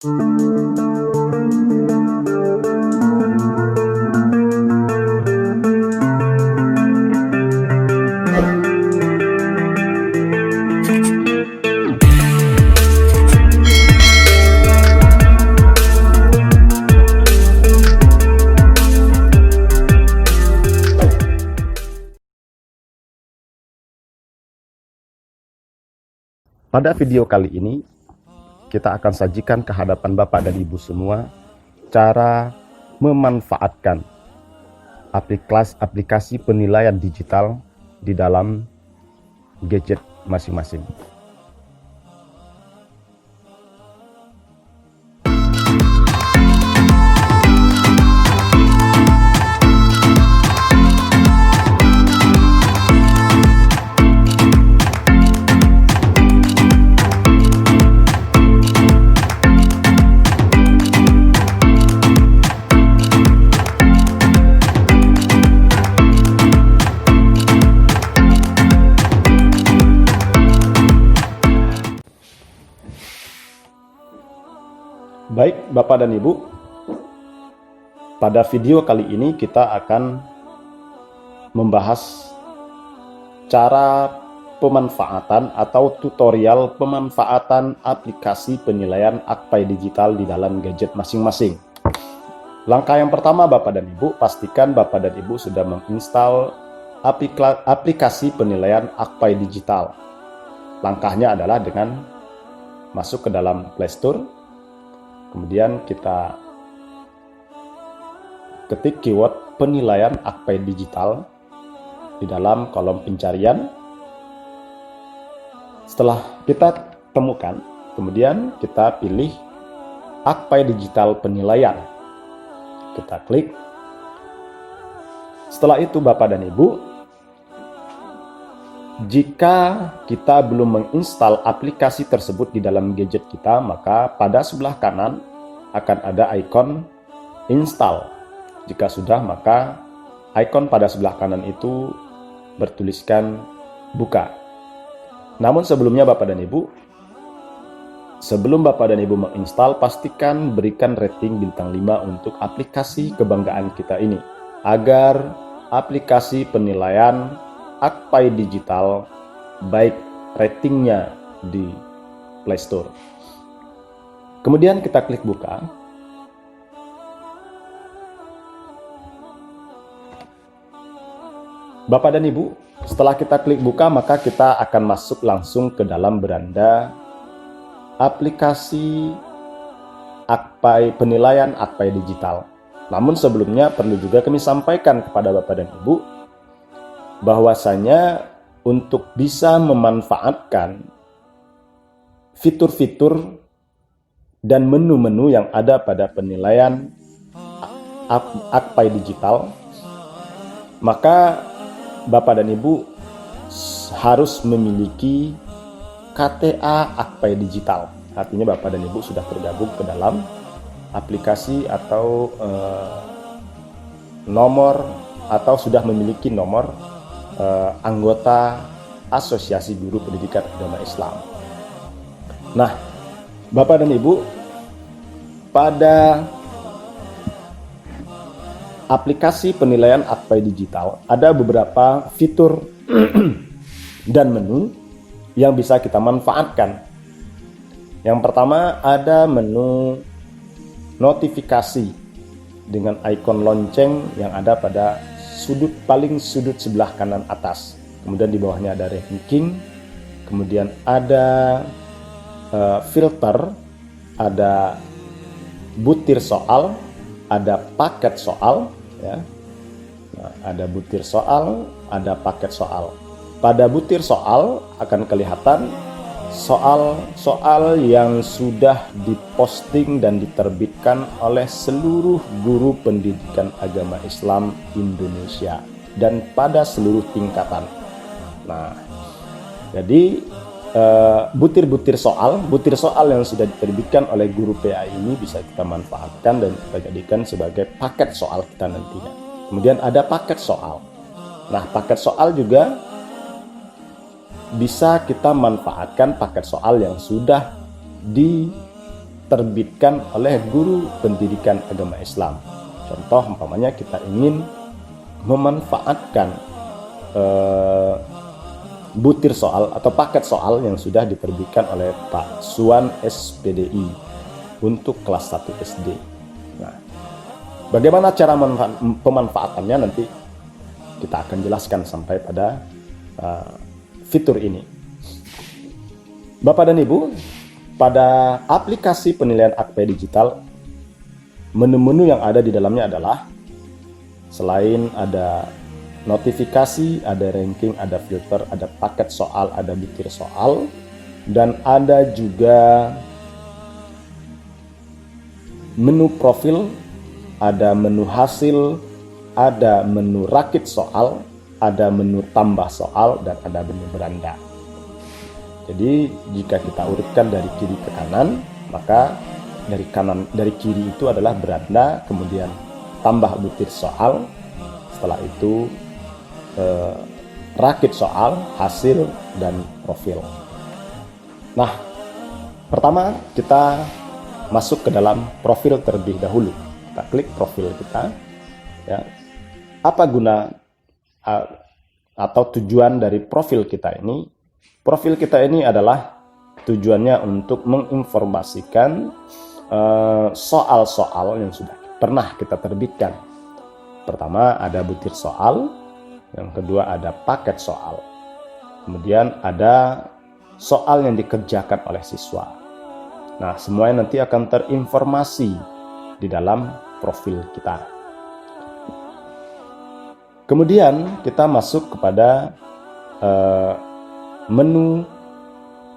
Pada video kali ini, kita akan sajikan ke hadapan Bapak dan Ibu semua cara memanfaatkan aplikasi penilaian digital di dalam gadget masing-masing. Baik Bapak dan Ibu, pada video kali ini kita akan membahas cara pemanfaatan atau tutorial pemanfaatan aplikasi penilaian Akpai Digital di dalam gadget masing-masing. Langkah yang pertama Bapak dan Ibu, pastikan Bapak dan Ibu sudah menginstal aplikasi penilaian Akpai Digital. Langkahnya adalah dengan masuk ke dalam Play Store. Kemudian kita ketik keyword penilaian Akpai Digital di dalam kolom pencarian. Setelah kita temukan, kemudian kita pilih Akpai Digital Penilaian. Kita klik. Setelah itu Bapak dan Ibu, jika kita belum menginstal aplikasi tersebut di dalam gadget kita, maka pada sebelah kanan akan ada ikon install. Jika sudah, maka ikon pada sebelah kanan itu bertuliskan buka. Namun sebelumnya Bapak dan Ibu, sebelum Bapak dan Ibu menginstal, pastikan berikan rating bintang 5 untuk aplikasi kebanggaan kita ini, agar aplikasi penilaian Akpai Digital baik ratingnya di Play Store. Kemudian kita klik buka. Bapak dan Ibu, setelah kita klik buka, maka kita akan masuk langsung ke dalam beranda aplikasi penilaian Akpai Digital. Namun sebelumnya perlu juga kami sampaikan kepada Bapak dan Ibu bahwasanya untuk bisa memanfaatkan fitur-fitur dan menu-menu yang ada pada penilaian Akpai Digital, maka Bapak dan Ibu harus memiliki KTA Akpai Digital. Artinya Bapak dan Ibu sudah tergabung ke dalam aplikasi atau nomor, atau sudah memiliki nomor anggota Asosiasi Guru Pendidikan Agama Islam. Nah, Bapak dan Ibu, pada aplikasi penilaian Akpai Digital ada beberapa fitur dan menu yang bisa kita manfaatkan. Yang pertama ada menu notifikasi dengan ikon lonceng yang ada pada paling sudut sebelah kanan atas. Kemudian di bawahnya ada ranking, kemudian ada filter, ada butir soal, ada paket soal, ya. Nah, ada butir soal, ada paket soal. Pada butir soal akan kelihatan soal-soal yang sudah diposting dan diterbitkan oleh seluruh guru pendidikan agama Islam Indonesia dan pada seluruh tingkatan. Nah, jadi butir soal yang sudah diterbitkan oleh guru PA ini bisa kita manfaatkan dan kita jadikan sebagai paket soal kita nantinya. Kemudian ada paket soal. Nah, paket soal juga bisa kita manfaatkan paket soal yang sudah diterbitkan oleh guru pendidikan agama Islam. Contoh umpamanya kita ingin memanfaatkan butir soal atau paket soal yang sudah diterbitkan oleh Pak Suwan SPDI untuk kelas 1 SD. Nah, bagaimana cara pemanfaatannya nanti kita akan jelaskan sampai pada fitur ini. Bapak dan Ibu, pada aplikasi penilaian AKP digital, menu-menu yang ada di dalamnya adalah selain ada notifikasi, ada ranking, ada filter, ada paket soal, ada butir soal, dan ada juga menu profil, ada menu hasil, ada menu rakit soal, ada menu tambah soal, dan ada menu beranda. Jadi jika kita urutkan dari kiri ke kanan, maka dari kiri itu adalah beranda, kemudian tambah butir soal, setelah itu rakit soal, hasil, dan profil. Nah, pertama kita masuk ke dalam profil terlebih dahulu. Kita klik profil kita. Ya. Apa guna atau tujuan dari profil kita ini? Profil kita ini adalah tujuannya untuk menginformasikan soal-soal yang sudah pernah kita terbitkan. Pertama ada butir soal, yang kedua ada paket soal, kemudian ada soal yang dikerjakan oleh siswa. Nah, semuanya nanti akan terinformasi di dalam profil kita. Kemudian kita masuk kepada menu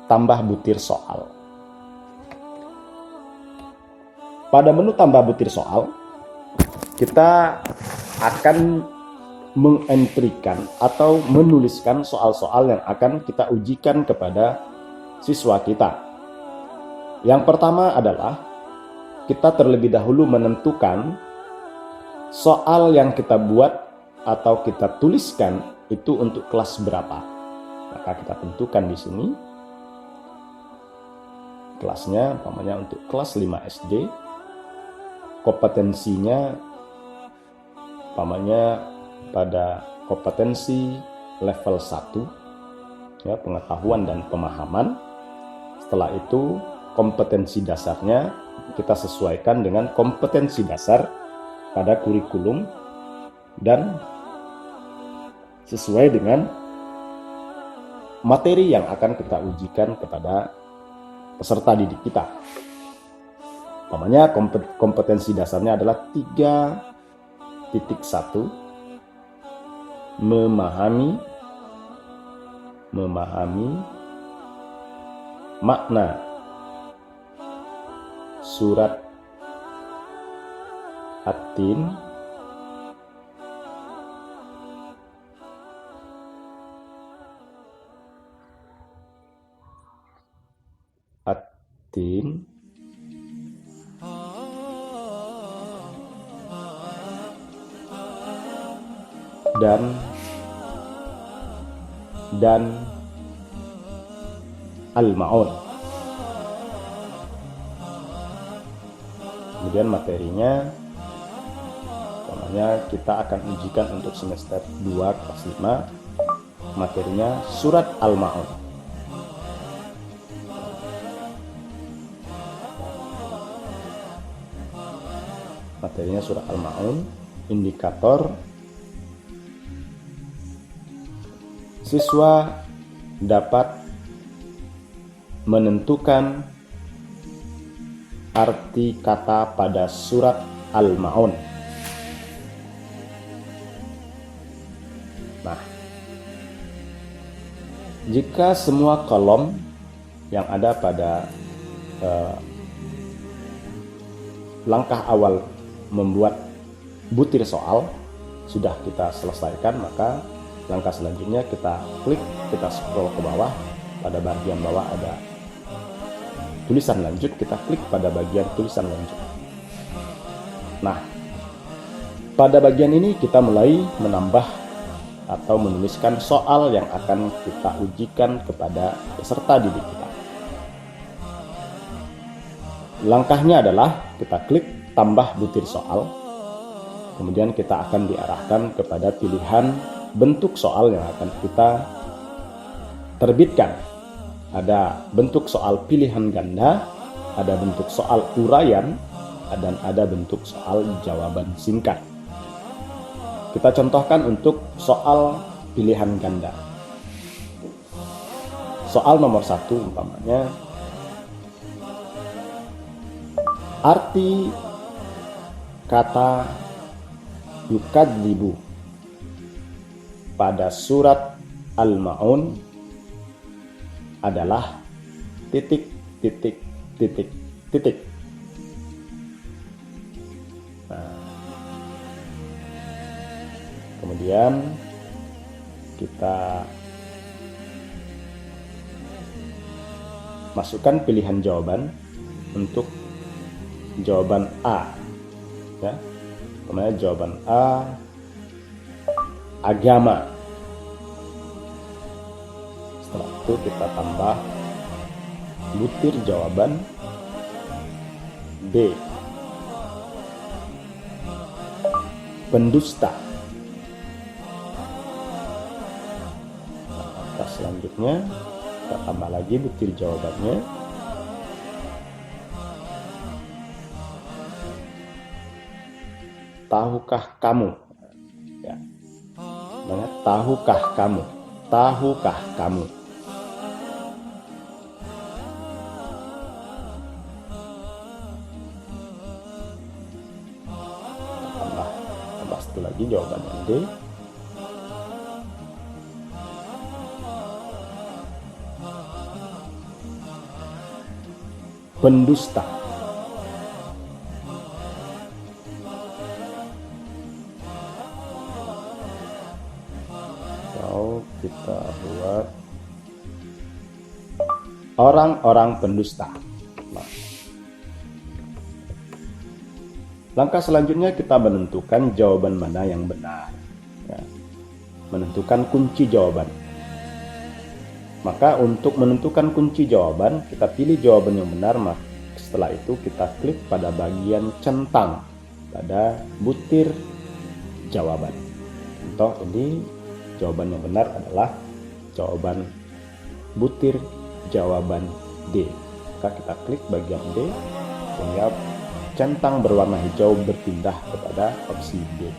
tambah butir soal. Pada menu tambah butir soal, kita akan mengentrikan atau menuliskan soal-soal yang akan kita ujikan kepada siswa kita. Yang pertama adalah kita terlebih dahulu menentukan soal yang kita buat atau kita tuliskan itu untuk kelas berapa. Maka kita tentukan di sini kelasnya, umpamanya untuk kelas 5 SD, kompetensinya umpamanya pada kompetensi level 1, ya, pengetahuan dan pemahaman. Setelah itu kompetensi dasarnya kita sesuaikan dengan kompetensi dasar pada kurikulum dan sesuai dengan materi yang akan kita ujikan kepada peserta didik kita. Umpamanya kompetensi dasarnya adalah 3.1 memahami makna surat At-Tin dan Al-Ma'un. Kemudian materinya namanya kita akan ujikan untuk semester 2 kelas 5, materinya surat Al-Ma'un. Materinya surat Al-Ma'un. Indikator siswa dapat menentukan arti kata pada surat Al-Ma'un. Nah, jika semua kolom yang ada pada langkah awal membuat butir soal sudah kita selesaikan, maka langkah selanjutnya kita klik, kita scroll ke bawah. Pada bagian bawah ada tulisan lanjut, kita klik pada bagian tulisan lanjut. Nah, pada bagian ini kita mulai menambah atau menuliskan soal yang akan kita ujikan kepada peserta didik kita. Langkahnya adalah kita klik tambah butir soal, kemudian kita akan diarahkan kepada pilihan bentuk soal yang akan kita terbitkan. Ada bentuk soal pilihan ganda, ada bentuk soal uraian, dan ada bentuk soal jawaban singkat. Kita contohkan untuk soal pilihan ganda. Soal nomor 1 umpamanya, arti kata yukadzibu pada surat Al-Ma'un adalah titik. Nah, kemudian kita masukkan pilihan jawaban untuk jawaban A, ya. Kemudian jawaban A agama. Setelah itu kita tambah butir jawaban B, pendusta. Nah, selanjutnya kita tambah lagi butir jawabannya, tahukah kamu, ya. Mana tahukah kamu, tambah satu lagi jawabannya D, pendusta. Atau kita buat orang-orang pendusta. Nah, langkah selanjutnya kita menentukan jawaban mana yang benar, ya. Menentukan kunci jawaban. Maka untuk menentukan kunci jawaban, kita pilih jawaban yang benar. Setelah itu kita klik pada bagian centang pada butir jawaban. Contoh ini jawaban yang benar adalah jawaban butir jawaban D. Maka kita klik bagian D sehingga centang berwarna hijau berpindah kepada opsi D.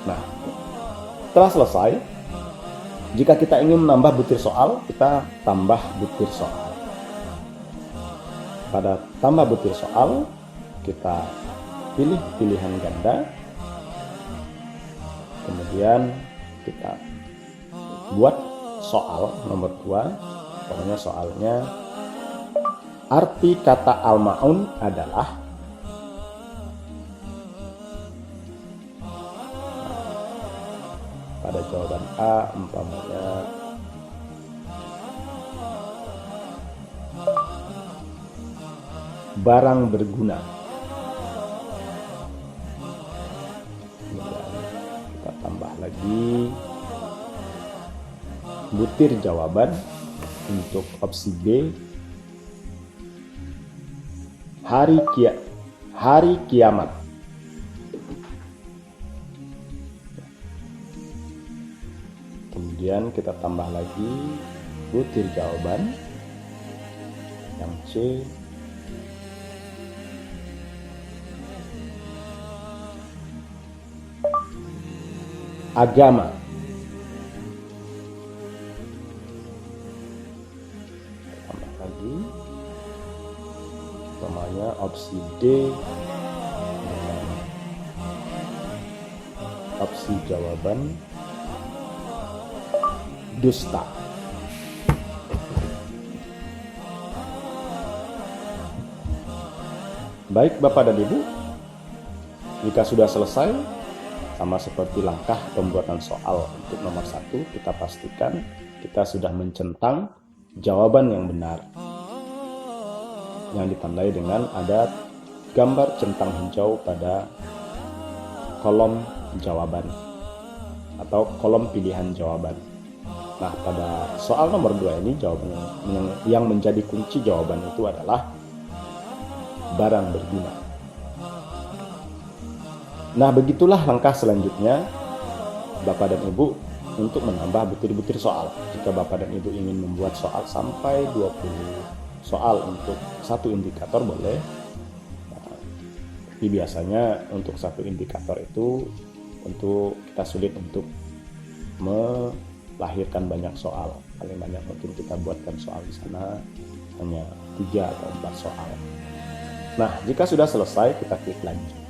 Nah, setelah selesai, jika kita ingin menambah butir soal, kita tambah butir soal. Pada tambah butir soal, kita pilih pilihan ganda, kemudian kita buat soal nomor 2. Pokoknya soalnya, arti kata Al-Ma'un adalah, pada jawaban A umpamanya barang berguna. Kemudian kita tambah lagi butir jawaban untuk opsi B, hari kiamat. Kemudian kita tambah lagi butir jawaban yang C, agama. Tambah lagi namanya opsi D dengan opsi jawaban dusta. Baik Bapak dan Ibu, jika sudah selesai, sama seperti langkah pembuatan soal untuk nomor 1, kita pastikan kita sudah mencentang jawaban yang benar, yang ditandai dengan ada gambar centang hijau pada kolom jawaban atau kolom pilihan jawaban. Nah, pada soal nomor 2 ini, jawaban yang menjadi kunci jawaban itu adalah barang berguna. Nah, begitulah langkah selanjutnya Bapak dan Ibu untuk menambah butir-butir soal. Jika Bapak dan Ibu ingin membuat soal sampai 20 soal untuk satu indikator boleh. Tapi biasanya untuk satu indikator itu untuk kita sulit untuk melahirkan banyak soal. Paling banyak mungkin kita buatkan soal di sana hanya 3 atau 4 soal. Nah, jika sudah selesai kita klik lanjut.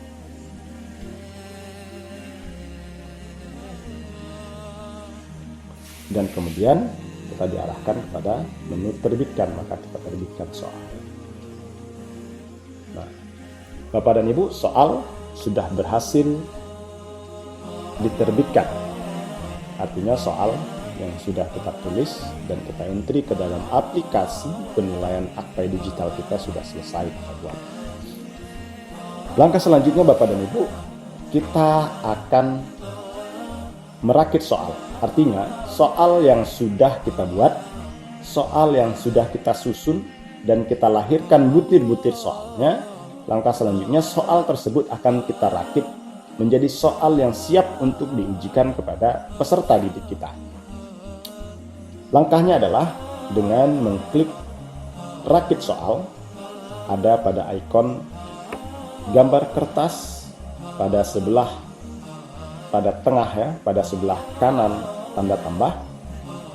Dan kemudian kita diarahkan kepada menu terbitkan, maka kita terbitkan soal. Nah, Bapak dan Ibu, soal sudah berhasil diterbitkan. Artinya soal yang sudah kita tulis dan kita entry ke dalam aplikasi penilaian akpai digital kita sudah selesai kita buat. Langkah selanjutnya Bapak dan Ibu, kita akan merakit soal. Artinya soal yang sudah kita buat, soal yang sudah kita susun dan kita lahirkan butir-butir soalnya, langkah selanjutnya soal tersebut akan kita rakit menjadi soal yang siap untuk diujikan kepada peserta didik kita. Langkahnya adalah dengan mengklik rakit soal, ada pada ikon gambar kertas pada tengah ya, pada sebelah kanan tanda tambah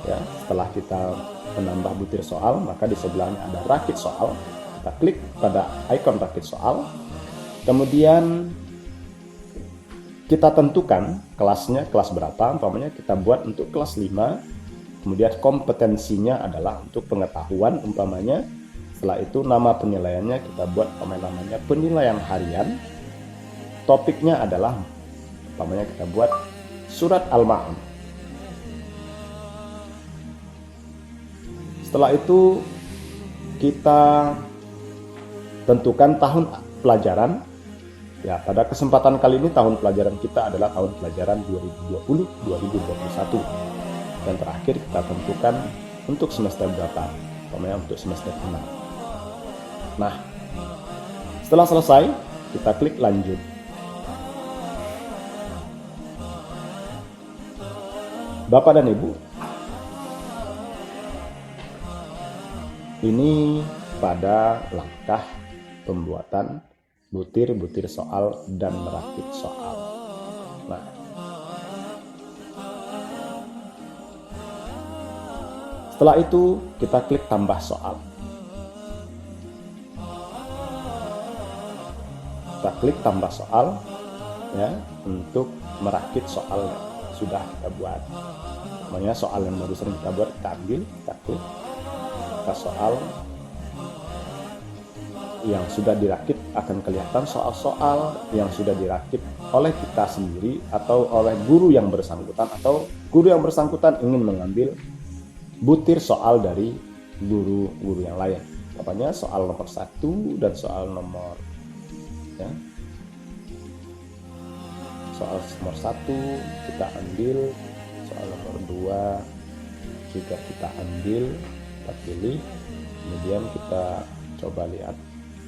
ya. Setelah kita menambah butir soal, maka di sebelahnya ada rakit soal. Kita klik pada ikon rakit soal, kemudian kita tentukan kelasnya, kelas berapa. Umpamanya kita buat untuk kelas 5, kemudian kompetensinya adalah untuk pengetahuan umpamanya. Setelah itu nama penilaiannya kita buat namanya penilaian harian. Topiknya adalah umpamanya kita buat surat Al-Ma'un. Setelah itu kita tentukan tahun pelajaran. Ya, pada kesempatan kali ini tahun pelajaran kita adalah tahun pelajaran 2020-2021. Dan terakhir kita tentukan untuk semester berapa. Umpamanya untuk semester 6. Nah, setelah selesai kita klik lanjut. Bapak dan Ibu, ini pada langkah pembuatan butir-butir soal dan merakit soal. Nah, setelah itu kita klik tambah soal. Kita klik tambah soal ya, untuk merakit soal yang sudah kita buat. Namanya soal yang barusan kita buat, kita ambil, kita klik kita soal yang sudah dirakit, akan kelihatan soal-soal yang sudah dirakit oleh kita sendiri atau oleh guru yang bersangkutan, atau guru yang bersangkutan ingin mengambil butir soal dari guru-guru yang lain. Pokoknya soal nomor 1 dan soal nomor ya. Soal nomor 1 kita ambil, soal nomor 2 juga kita ambil, kita pilih, kemudian kita coba lihat,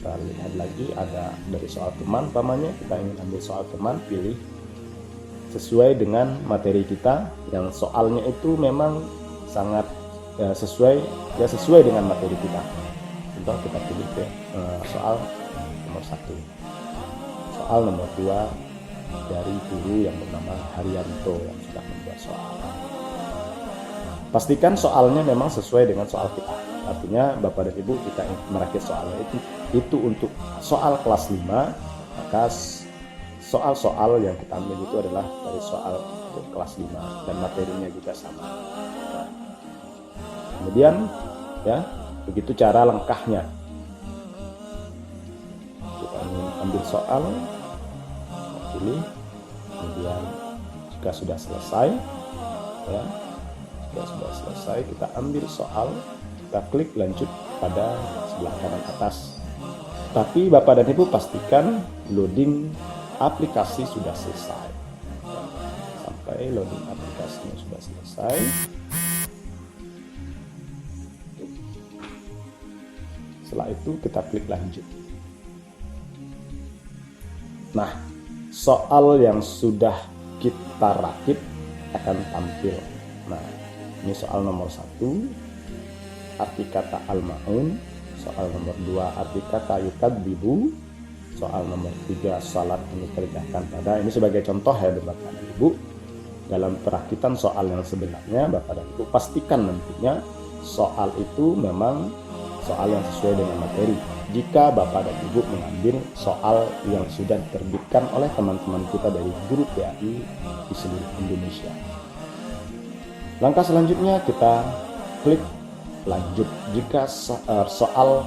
kita lihat lagi ada dari soal teman, umpamanya kita ingin ambil soal teman, pilih sesuai dengan materi kita yang soalnya itu memang sangat sesuai dengan materi kita. Contoh kita pilih soal nomor 1, soal nomor 2 dari guru yang bernama Haryanto yang sudah membuat soal. Pastikan soalnya memang sesuai dengan soal kita. Artinya Bapak dan Ibu, kita merakit soalnya itu untuk soal kelas 5, maka soal-soal yang kita ambil itu adalah dari soal untuk kelas 5 dan materinya juga sama. Nah, kemudian ya, begitu cara langkahnya. Kita ingin ambil soal, pilih, kemudian jika sudah selesai ya, jika sudah selesai kita ambil soal, kita klik lanjut pada sebelah kanan atas. Tapi Bapak dan Ibu pastikan loading aplikasi sudah selesai ya. Sampai loading aplikasinya sudah selesai, setelah itu kita klik lanjut. Nah, soal yang sudah kita rakit akan tampil. Nah, ini soal nomor 1, arti kata al-ma'un. Soal nomor 2, arti kata yukadzibu. Soal nomor 3, salat ini kerjakan pada. Ini sebagai contoh ya Bapak dan Ibu. Dalam perakitan soal yang sebenarnya, Bapak dan Ibu pastikan nantinya soal itu memang soal yang sesuai dengan materi. Jika Bapak dan Ibu mengambil soal yang sudah diterbitkan oleh teman-teman kita dari guru PAI di seluruh Indonesia. Langkah selanjutnya kita klik lanjut. Jika soal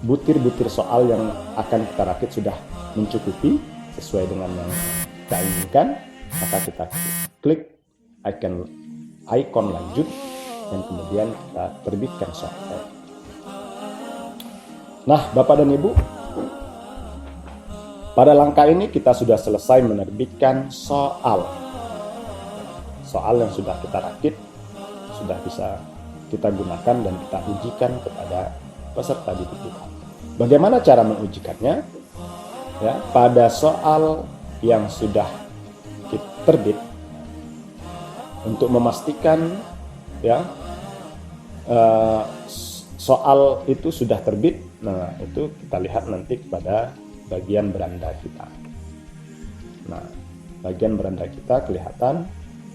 butir-butir soal yang akan kita rakit sudah mencukupi sesuai dengan yang kita inginkan, maka kita klik ikon lanjut dan kemudian kita terbitkan soal. Nah, Bapak dan Ibu, pada langkah ini kita sudah selesai menerbitkan soal yang sudah kita rakit, sudah bisa kita gunakan dan kita ujikan kepada peserta didik kita. Bagaimana cara mengujikannya? Ya, pada soal yang sudah terbit, untuk memastikan ya soal itu sudah terbit, nah itu kita lihat nanti pada bagian beranda kita. Nah, bagian beranda kita kelihatan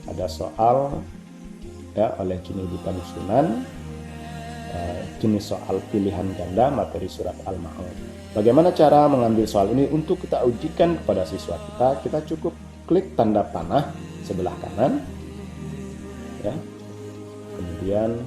ada soal ya oleh Junedi Padusunan, jenis soal pilihan ganda materi surat Al-Ma'un. Bagaimana cara mengambil soal ini untuk kita ujikan kepada siswa kita? Kita cukup klik tanda panah sebelah kanan ya. Kemudian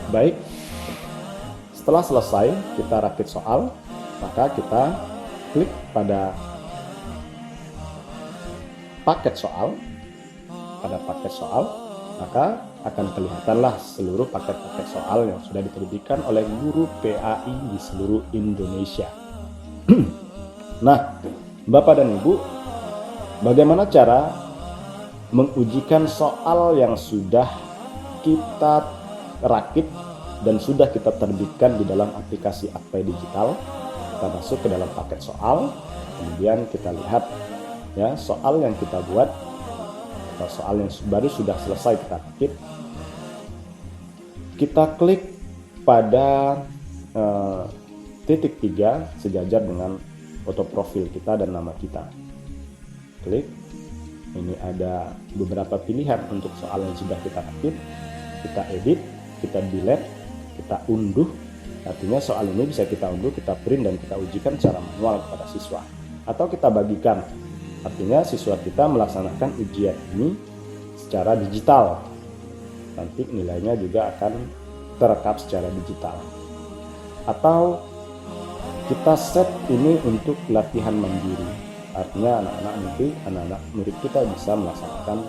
baik, setelah selesai kita rakit soal, maka kita klik pada paket soal. Pada paket soal, maka akan kelihatanlah seluruh paket-paket soal yang sudah diterbitkan oleh guru PAI di seluruh Indonesia. Nah, Bapak dan Ibu, bagaimana cara mengujikan soal yang sudah kita rakit dan sudah kita terbitkan di dalam aplikasi Akpai Digital? Kita masuk ke dalam paket soal, kemudian kita lihat ya soal yang kita buat atau soal yang baru sudah selesai kita rakit. Kita klik pada titik 3 sejajar dengan foto profil kita dan nama kita. Klik, ini ada beberapa pilihan untuk soal yang sudah kita rakit. Kita edit, kita delete, kita unduh. Artinya soal ini bisa kita unduh, kita print dan kita ujikan secara manual kepada siswa. Atau kita bagikan. Artinya siswa kita melaksanakan ujian ini secara digital. Nanti nilainya juga akan terekam secara digital. Atau kita set ini untuk latihan mandiri. Artinya anak-anak murid kita bisa melaksanakan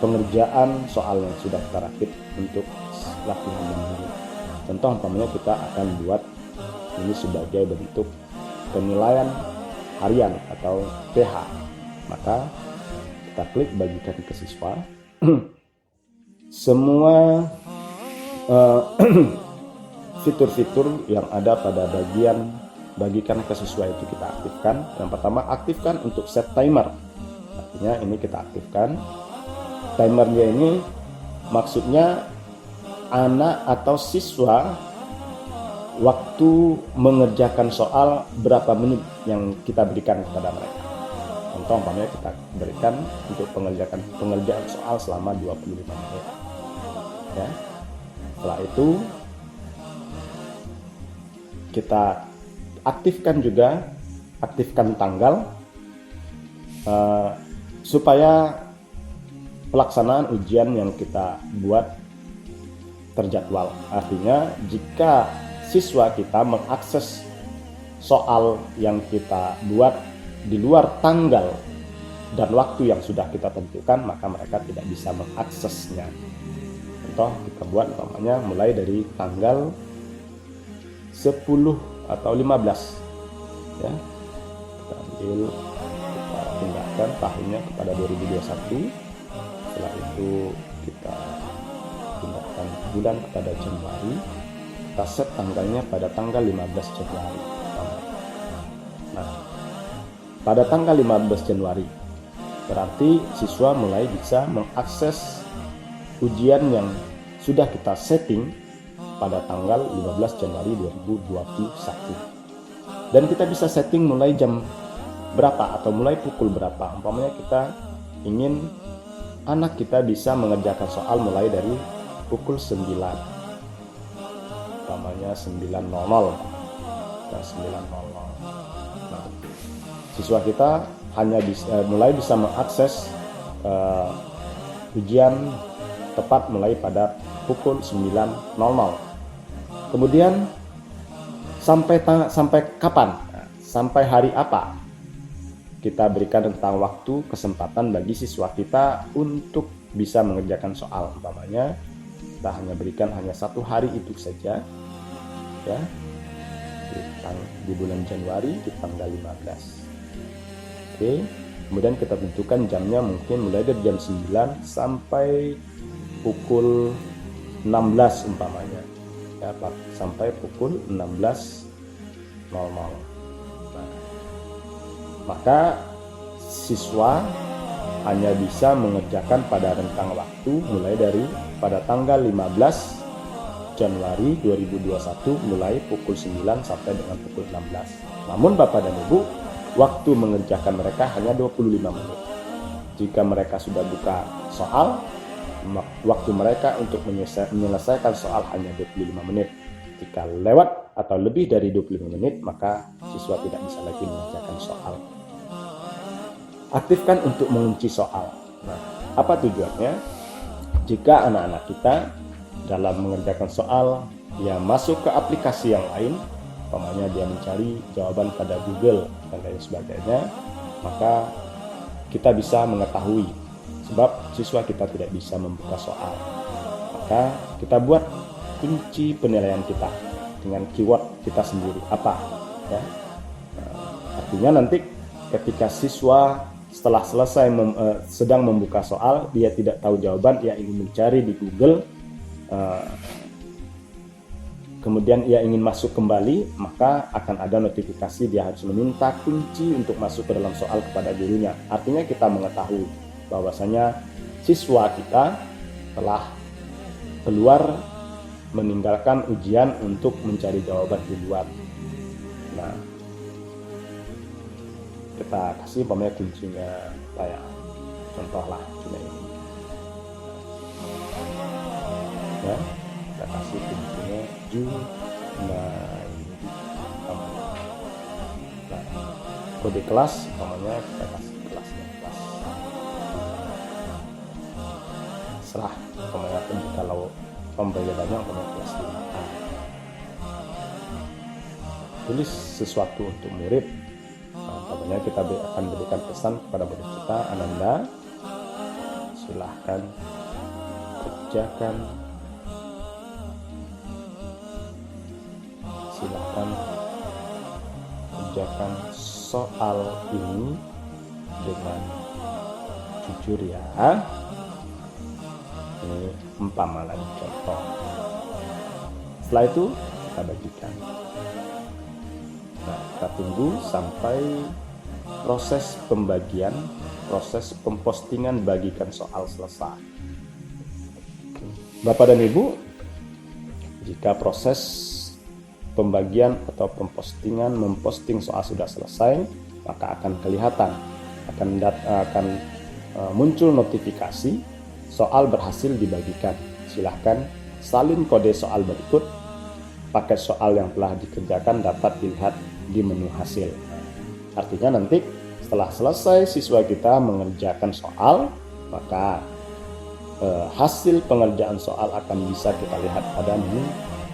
pengerjaan soal yang sudah kita rakit untuk latihan mandiri. Contoh umpamanya kita akan buat ini sebagai bentuk penilaian harian atau PH, maka kita klik bagikan ke siswa. Semua fitur-fitur yang ada pada bagian bagikan ke siswa itu kita aktifkan. Yang pertama, aktifkan untuk set timer. Artinya ini kita aktifkan. Timernya ini maksudnya anak atau siswa waktu mengerjakan soal berapa menit yang kita berikan kepada mereka. Contoh umpamanya kita berikan untuk pengerjaan soal selama 25 menit. Ya. Setelah itu kita aktifkan tanggal supaya pelaksanaan ujian yang kita buat terjadwal. Artinya jika siswa kita mengakses soal yang kita buat di luar tanggal dan waktu yang sudah kita tentukan, maka mereka tidak bisa mengaksesnya. Contoh kita buat umpamanya mulai dari tanggal 10 atau 15 ya. Kita ambil, kita pindahkan tahunnya kepada 2021. Setelah itu kita pindahkan bulan kepada Januari. Kita set tanggalnya pada tanggal 15 Januari. Nah, pada tanggal 15 Januari berarti siswa mulai bisa mengakses ujian yang sudah kita setting pada tanggal 15 Januari 2021. Dan kita bisa setting mulai jam berapa atau mulai pukul berapa. Umpamanya kita ingin anak kita bisa mengerjakan soal mulai dari pukul 9. Umpamanya 9.00 dan 9.00. Nah, siswa kita hanya mulai bisa mengakses ujian tepat mulai pada pukul 9.00. Kemudian sampai kapan? Sampai hari apa? Kita berikan rentang waktu kesempatan bagi siswa kita untuk bisa mengerjakan soal. Umpamanya kita hanya berikan hanya 1 hari itu saja ya, di bulan Januari di tanggal 15. Oke, kemudian kita tentukan jamnya mungkin mulai dari jam 9 sampai pukul 16 umpamanya ya, sampai pukul 16.00. Nah, maka siswa hanya bisa mengerjakan pada rentang waktu mulai dari pada tanggal 15 Januari 2021 mulai pukul 9 sampai dengan pukul 16. Namun Bapak dan Ibu, waktu mengerjakan mereka hanya 25 menit. Jika mereka sudah buka soal, waktu mereka untuk menyelesaikan soal hanya 25 menit. Jika lewat atau lebih dari 25 menit, maka siswa tidak bisa lagi mengerjakan soal. Aktifkan untuk mengunci soal. Nah, apa tujuannya? Jika anak-anak kita dalam mengerjakan soal, dia masuk ke aplikasi yang lain, umpamanya dia mencari jawaban pada Google dan lain sebagainya, maka kita bisa mengetahui sebab siswa kita tidak bisa membuka soal. Maka kita buat kunci penilaian kita dengan keyword kita sendiri apa ya. Artinya nanti ketika siswa setelah selesai sedang membuka soal, dia tidak tahu jawaban, ia ingin mencari di Google, kemudian ia ingin masuk kembali, maka akan ada notifikasi dia harus meminta kunci untuk masuk ke dalam soal kepada gurunya. Artinya kita mengetahui bahwasanya siswa kita telah keluar meninggalkan ujian untuk mencari jawaban di luar. Nah, kita kasih umpamanya kuncinya kayak contoh lah cuma ini ya, kita kasih kuncinya kode kelas umpamanya kita kasih kelasnya kelas serah umpamanya kalau pembelajarannya umpamanya kelas 5. Tulis sesuatu untuk murid. Umpamanya kita akan berikan pesan kepada murid kita, Ananda, silahkan kerjakan soal ini dengan jujur ya. Ini umpamalah contoh. Setelah itu kita bagikan. Nah, kita tunggu sampai proses pembagian, proses pempostingan bagikan soal selesai. Bapak dan Ibu, jika proses pembagian atau memposting soal sudah selesai, maka akan kelihatan, akan muncul notifikasi soal berhasil dibagikan. Silahkan salin kode soal berikut. Paket soal yang telah dikerjakan dapat dilihat di menu hasil. Artinya nanti setelah selesai siswa kita mengerjakan soal, maka hasil pengerjaan soal akan bisa kita lihat pada menu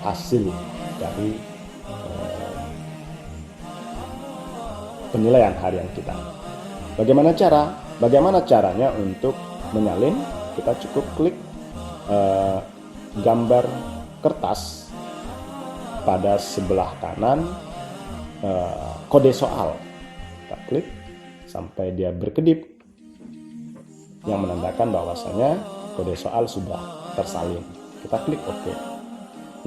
hasil dari penilaian harian kita. Bagaimana caranya untuk menyalin? Kita cukup klik gambar kertas pada sebelah kanan kode soal. Kita klik sampai dia berkedip yang menandakan bahwasanya kode soal sudah tersalin. Kita klik OK.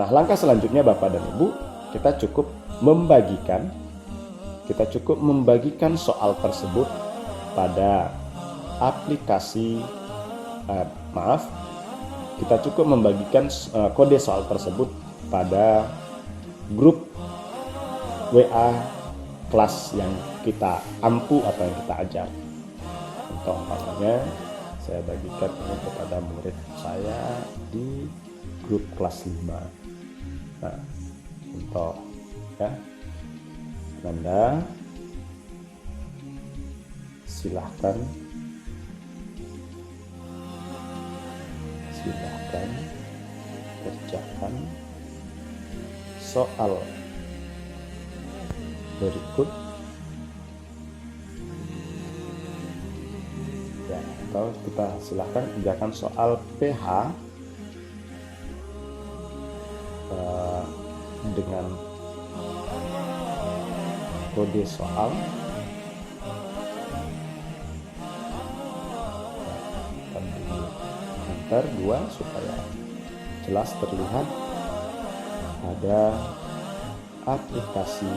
Nah, langkah selanjutnya Bapak dan Ibu, kita cukup membagikan soal tersebut pada aplikasi kita cukup membagikan kode soal tersebut pada grup WA kelas yang kita ampu atau yang kita ajar. Contoh umpamanya saya bagikan ini kepada murid saya di grup kelas 5. Nah, contoh ya, Anda silahkan kerjakan soal berikut ya, atau kita silahkan kerjakan soal PH dengan kode soal enter 2 supaya jelas terlihat ada aplikasi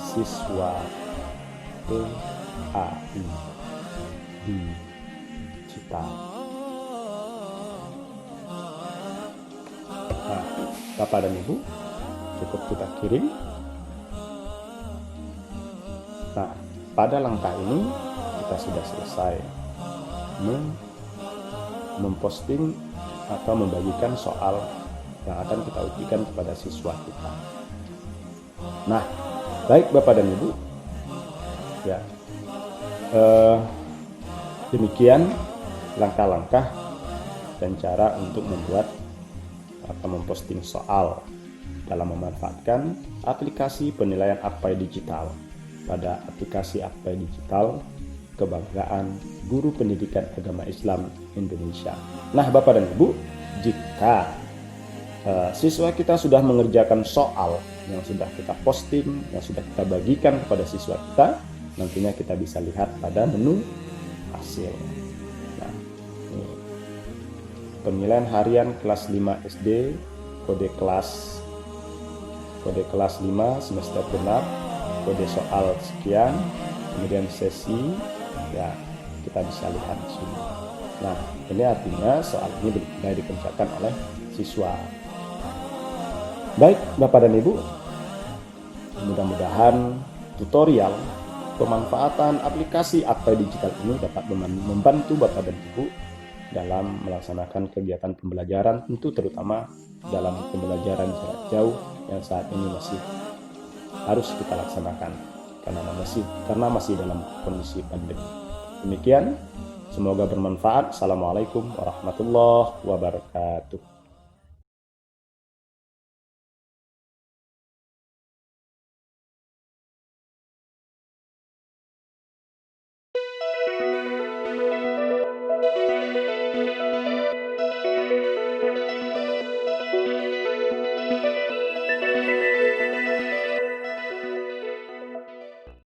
siswa PAI digital. Nah, Bapak dan Ibu, cukup kita kirim. Nah, pada langkah ini kita sudah selesai memposting atau membagikan soal yang akan kita ujikan kepada siswa kita. Nah, baik Bapak dan Ibu, ya demikian langkah-langkah dan cara untuk membuat atau memposting soal dalam memanfaatkan aplikasi penilaian AKPAI digital. Pada aplikasi AKPAI digital, kebanggaan guru pendidikan agama Islam Indonesia. Nah, Bapak dan Ibu, jika siswa kita sudah mengerjakan soal yang sudah kita posting, yang sudah kita bagikan kepada siswa kita, nantinya kita bisa lihat pada menu hasil. Nah, ini penilaian harian kelas 5 SD, kode kelas 5 semester genap, kode soal sekian, kemudian sesi, ya kita bisa lihat di sini. Nah, ini artinya soal ini sudah dikerjakan oleh siswa. Baik Bapak dan Ibu, mudah-mudahan tutorial pemanfaatan aplikasi AKPAI digital ini dapat membantu Bapak dan Ibu dalam melaksanakan kegiatan pembelajaran, tentu terutama dalam pembelajaran jarak jauh yang saat ini masih harus kita laksanakan karena masih dalam kondisi pandemi. Demikian, semoga bermanfaat. Assalamualaikum warahmatullahi wabarakatuh.